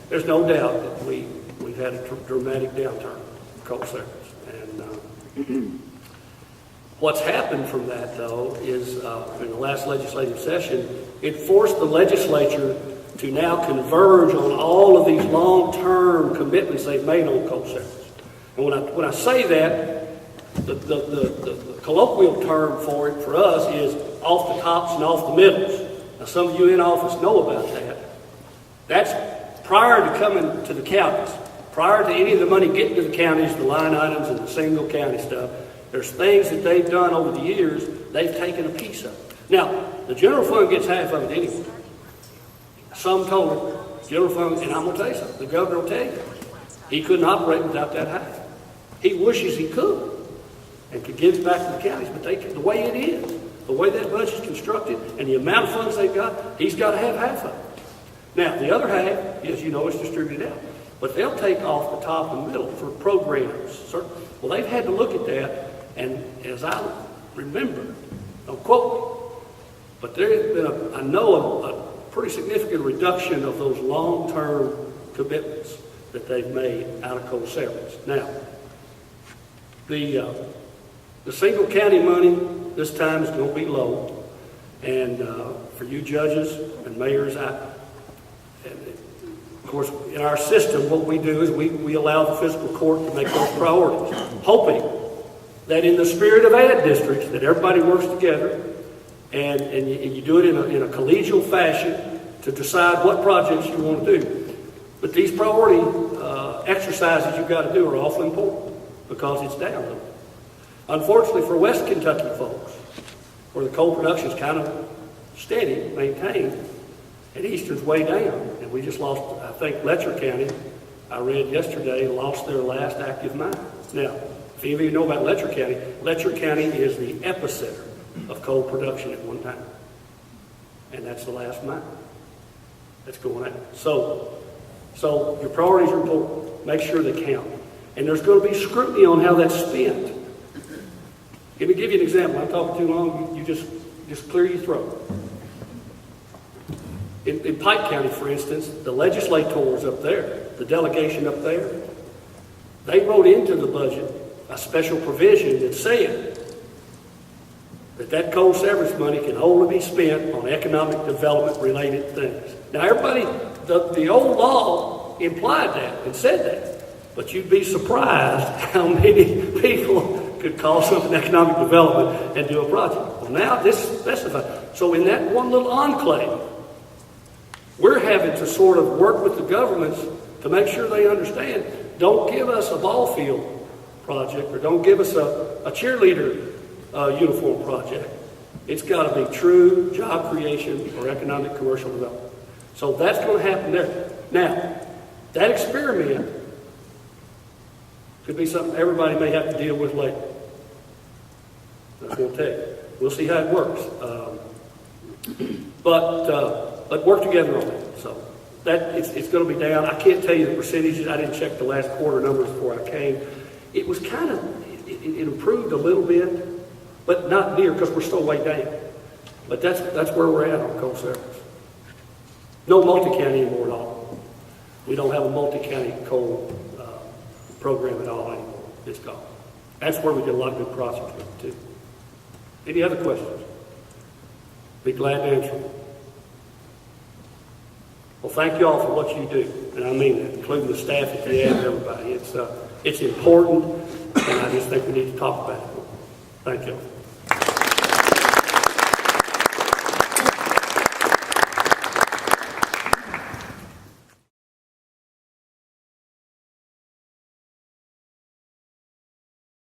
there's no doubt that we've had a dramatic downturn in coal severance. And what's happened from that, though, is in the last legislative session, it forced the legislature to now converge on all of these long-term commitments they've made on coal severance. And when I say that, the colloquial term for it for us is off the tops and off the middles. Now, some of you in office know about that. That's prior to coming to the counties. Prior to any of the money getting to the counties, the line items and the single county stuff, there's things that they've done over the years, they've taken a piece of. Now, the general fund gets half of it anyway. Sum total, general fund, and I'm going to tell you something, the governor will tell you, he couldn't operate without that half. He wishes he could and could give it back to the counties, but the way it is, the way that budget's constructed and the amount of funds they've got, he's got to have half of it. Now, the other half, as you know, is distributed out. But they'll take off the top and middle for programs. Well, they've had to look at that, and as I remember, don't quote me, but there has been, I know, a pretty significant reduction of those long-term commitments that they've made out of coal severance. Now, the single county money this time is going to be low, and for you judges and mayors, of course, in our system, what we do is we allow the fiscal court to make those priorities, hoping that in the spirit of ad districts, that everybody works together and you do it in a collegial fashion to decide what projects you want to do. But these priority exercises you've got to do are awfully important because it's down low. Unfortunately for West Kentucky folks, where the coal production is kind of steady, maintained, and Eastern's way down, and we just lost, I think, Letcher County, I read yesterday, lost their last active mine. Now, if any of you know about Letcher County is the epicenter of coal production at one time. And that's the last mine that's going out. So your priorities are important. Make sure they count. And there's going to be scrutiny on how that's spent. Let me give you an example. I'm talking too long. You just clear your throat. In Pike County, for instance, the legislators up there, the delegation up there, they wrote into the budget a special provision that said that coal severance money can only be spent on economic development related things. Now everybody, the old law implied that and said that, but you'd be surprised how many people could call something economic development and do a project. Well, now this is specified. So in that one little enclave, we're having to sort of work with the governments to make sure they understand, don't give us a ball field project or don't give us a cheerleader uniform project. It's got to be true job creation or economic commercial development. So that's going to happen there. Now, that experiment could be something everybody may have to deal with later. That's going to take. We'll see how it works. But work together on it. So that it's going to be down. I can't tell you the percentages. I didn't check the last quarter numbers before I came. It was kind of, it improved a little bit, but not near because we're still way down. But that's where we're at on coal severance. No multi-county anymore at all. We don't have a multi-county coal program at all anymore. It's gone. That's where we did a lot of good projects with too. Any other questions? Be glad to answer them. Well, thank you all for what you do, and I mean that, including the staff at the end and everybody. It's important, and I just think we need to talk about it. Thank you.